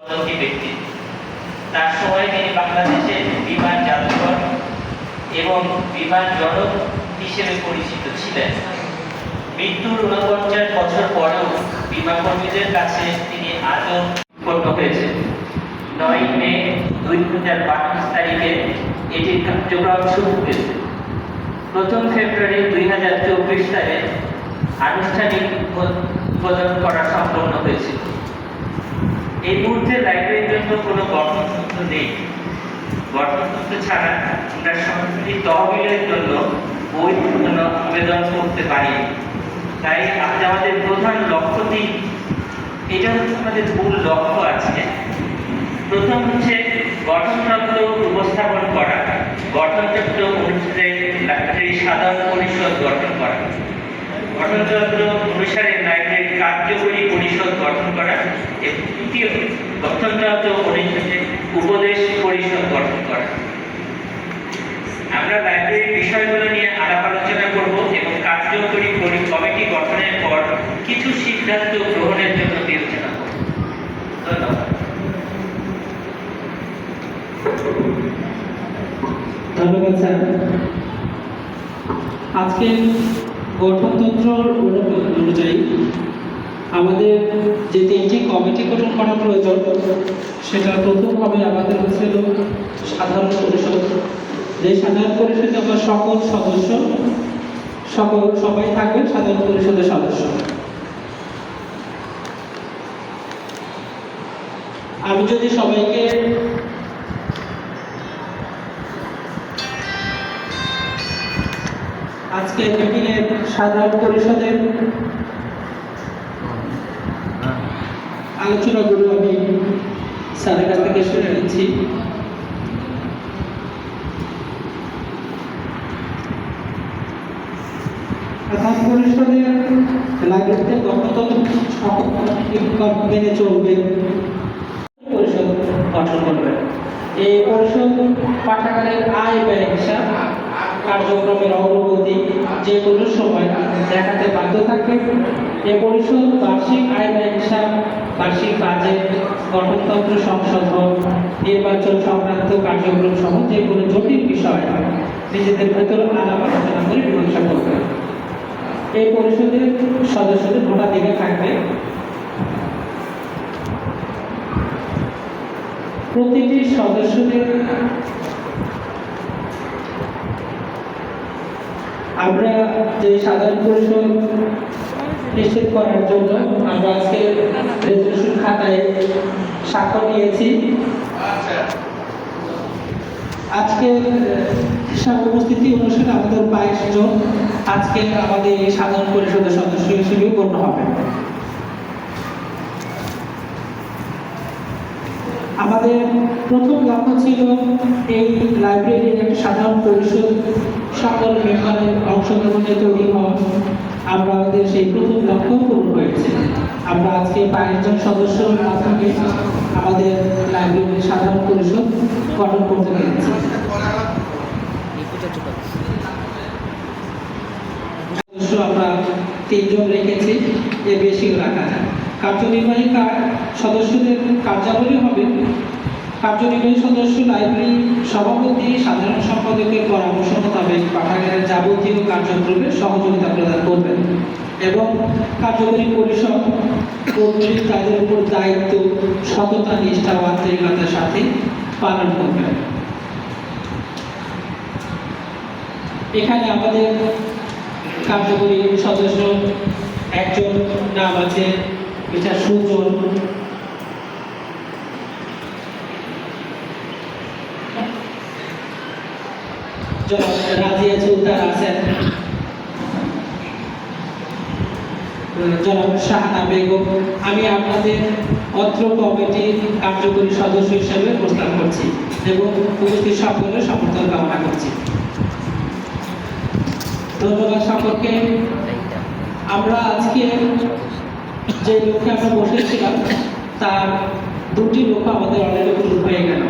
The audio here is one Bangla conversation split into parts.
ব্যক্তি। তার সময় তিনি বাংলাদেশের বিমান জাদুঘর এবং বিমান জনক হিসেবে পরিচিত ছিলেন। মৃত্যুর ৪৯ বছর পরেও বিমা কর্মীদের কাছে তিনি আজও গণ্য হয়েছে। ৯ মে ২০২২ তারিখে এটির কার্যক্রম শুরু হয়েছে। ১ম ফেব্রুয়ারি ২০২৪ সালে আনুষ্ঠানিক উদ্বোধন করা সম্পন্ন হয়েছিল। এই মুহূর্তে লাইব্রেরির জন্য কোনো গঠনতন্ত্র নেই। গঠনতন্ত্র ছাড়া আমরা সরাসরি তহবিলের জন্য বইয়ের জন্য আবেদন করতে পারি। তাই আজ আমাদের প্রধান লক্ষ্যটি, এটা হচ্ছে আমাদের মূল লক্ষ্য আছে। প্রথম হচ্ছে গঠনতন্ত্র উপস্থাপন করা, গঠনতন্ত্র অনুসারে লাইব্রেরি সাধারণ পরিষদ গঠন করা, গঠনতন্ত্র অনুসারে লাইব্রেরির কার্যকরী পরিষদ গঠন করা এবং তৃতীয় গঠনতন্ত্র অনুসারে উপদেশ পরিষদ গঠন করা। আমরা লাইব্রেরির বিষয়গুলো নিয়ে আলাপ আলোচনা করব এবং কার্যকরী কমিটি গঠনের পর কিছু সিদ্ধান্ত গ্রহণের জন্য বিবেচনা করব। ধন্যবাদ। ধন্যবাদ স্যার। আজকে গঠনতন্ত্র অনুযায়ী আমাদের যে 3টি কমিটি গঠন করা প্রয়োজন, সেটা প্রথম হবে আমাদের হচ্ছিল সাধারণ পরিষদ। যে সাধারণ পরিষদে আমরা সকল সদস্য সবাই থাকবেন সাধারণ পরিষদের সদস্য। আমি যদি সবাইকে আজকে মিটিংয়ের সাধারণ পরিষদের আলোচনাগুলো আমি স্যারের কাছ থেকে শুনে নিচ্ছি। সাধারণ পরিষদের লাইব্রেরিতে গঠনতন্ত্র মেনে চলবে, পরিষদ গঠন করবে। এই পরিষদ পাঠাগারের আয় ব্যয় হিসাব, কার্যক্রমের অগ্রগতি যে কোনো সময় দেখাতে বাধ্য থাকবে। এ পরিষদ বার্ষিক আয় ব্যয় হিসাব, বার্ষিক বাজেট, গঠনতন্ত্র সংশোধন, নির্বাচন সংক্রান্ত কার্যক্রম সহ যে কোনো জটিল বিষয় নিজেদের ভেতর আলাপ আলোচনা করে মীমাংসা করবে। এই পরিষদের সদস্যদের ভোটাধিকার থাকবে। প্রতিটি সদস্যদের আমরা যে সাধারণ পরিষদ নিশ্চিত করার জন্য আমরা আজকে রেজলিউশন খাতায় স্বাক্ষর নিয়েছি। আজকে হিসাব উপস্থিতি অনুসারে আমাদের 22 জন আজকে আমাদের এই সাধারণ পরিষদের সদস্য হিসেবে গণ্য হবে। আমাদের প্রথম লক্ষ্য ছিল এই লাইব্রেরির একটা সাধারণ পরিষদ সকল মেম্বারের অংশগ্রহণে তৈরি হওয়া। আমরা আমাদের সেই প্রথম লক্ষ্য পূরণ হয়েছে। আমরা আজকে 22 জন সদস্যের মাধ্যমে আমাদের লাইব্রেরির সাধারণ পরিষদ গঠন করতে পেরেছি। সদস্য আমরা 3 জন রেখেছি, এর বেশি রাখা যায়। কার্যনির্বাহী সদস্যদের কার্যাবলী হবে: কার্যনির্বাহী সদস্য লাইব্রেরি সভাপতি সাধারণ সম্পাদকের পরামর্শ মোতাবেক পাঠাগারের যাবতীয় কার্যক্রমে সহযোগিতা প্রদান করবেন এবং কার্যকরী পরিষদ কর্তৃক তাদের উপর দায়িত্ব সততা, নিষ্ঠা ও আন্তরিকতার সাথে পালন করবেন। এখানে আমাদের কার্যকরী সদস্য একজন নাম আছে, এটা সুজন। রাজিয়া সুলতান আছেন, জনাব শাহানা বেগম। আমি আপনাদের অত্র কমিটির কার্যকরী সদস্য হিসেবে প্রস্তাব করছি এবং উপস্থিত সকলের সমর্থন কামনা করছি। ধন্যবাদ সকলকে। আমরা আজকে যে লক্ষ্যে আমরা বসেছিলাম তার 2টি লক্ষ্য আমাদের অলরেডি পূরণ হয়ে গেল।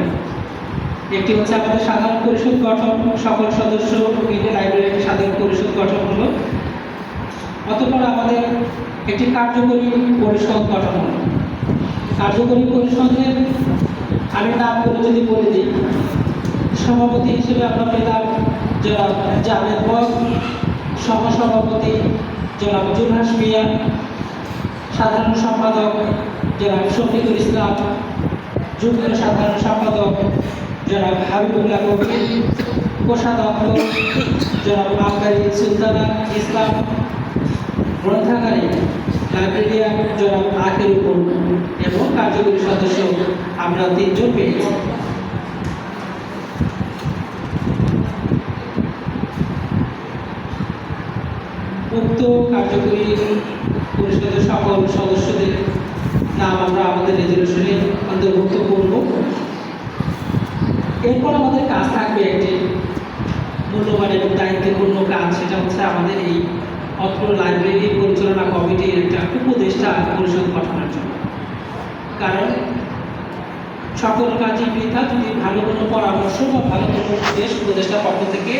একটি হচ্ছে আমাদের সাধারণ পরিষদ গঠন, সকল সদস্য মিলে লাইব্রেরির সাধারণ পরিষদ গঠন হলো। অতঃপর আমাদের একটি কার্যকরী পরিষদ গঠন হলো। কার্যকরী পরিষদের আমি নামগুলো যদি বলে দিই, সভাপতি হিসেবে আমরা পেলাম জনাব জাভেদ হক, সহসভাপতি জনাব জুলহাস মিয়া, সাধারণ সম্পাদক জনাব শফিকুল ইসলাম, যুগ্ম সাধারণ সম্পাদক জনাব হাবিবুল্লাহ কবির, কোষাধ্যক্ষ জনাব আবগারি সুলতানা ইসলাম, গ্রন্থাগারে লাইব্রেরিয়ান জনাব আখেরুল এবং কার্যকরী সদস্য আমরা 3 জন পেয়েছি। উক্ত কার্যকরী পরিষদের সকল সদস্যদের নাম আমরা আমাদের রেজলিউশনে অন্তর্ভুক্ত করব। এরপর আমাদের কাজ থাকবে একটি মূল্যবান এবং দায়িত্বপূর্ণ কাজ, সেটা হচ্ছে আমাদের এই অত্র লাইব্রেরি পরিচালনা কমিটির একটা উপদেষ্টা পরিষদ গঠনের জন্য। কারণ সকল কাজই বৃথা যদি ভালো কোনো পরামর্শ বা ভালো কোনো উপদেশ উপদেষ্টা পক্ষ থেকে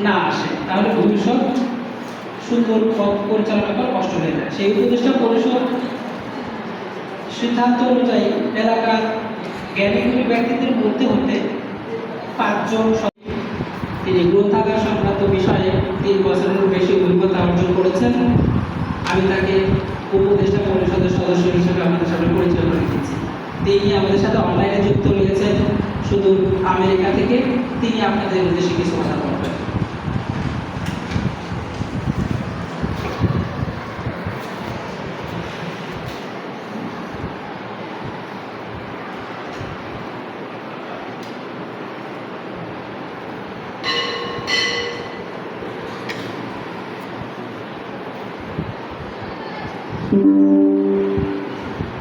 না আসে, তাহলে ভবিষ্যৎ সুন্দর পরিচালনা করা কষ্ট হয়ে যায়। সেই উপদেষ্টা পরিষদ সিদ্ধান্ত অনুযায়ী এলাকার জ্ঞানীগুণী ব্যক্তিদের মধ্যে হতে 5 জন, তিনি গ্রন্থাগার সংক্রান্ত বিষয়ে 3 বছরেরও বেশি অভিজ্ঞতা অর্জন করেছেন। আমি তাকে উপদেষ্টা পরিষদের সদস্য হিসেবে আমাদের সামনে পরিচয় করে দিচ্ছি। তিনি আমাদের সাথে অনলাইনে যুক্ত রয়েছেন শুধু আমেরিকা থেকে। তিনি আপনাদের উদ্দেশ্যে কিছু কথা বলবেন।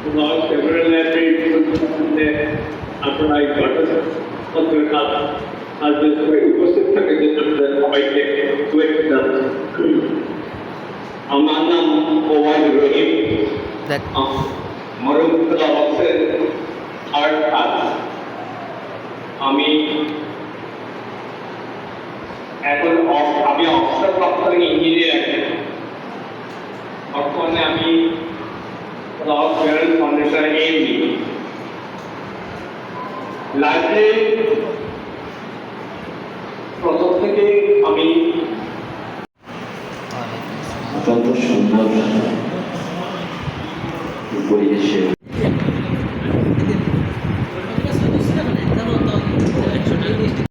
About several libraries আপনারা এই ঘটনাপত্রের কাজ আজকে সবাই উপস্থিত থাকার জন্য সবাইকে শুভেচ্ছা জানাচ্ছি। আমার নাম ওবায়দুর রহিম, মরুমুক্তলা বক্সের থার্ড ক্লাস। আমি এখন অবসরপ্রাপ্ত ইঞ্জিনিয়ার। বর্তমানে আমি Lord Parent Foundation AMD library প্রথম থেকে আমি অত্যন্ত সুন্দর পরিবেশে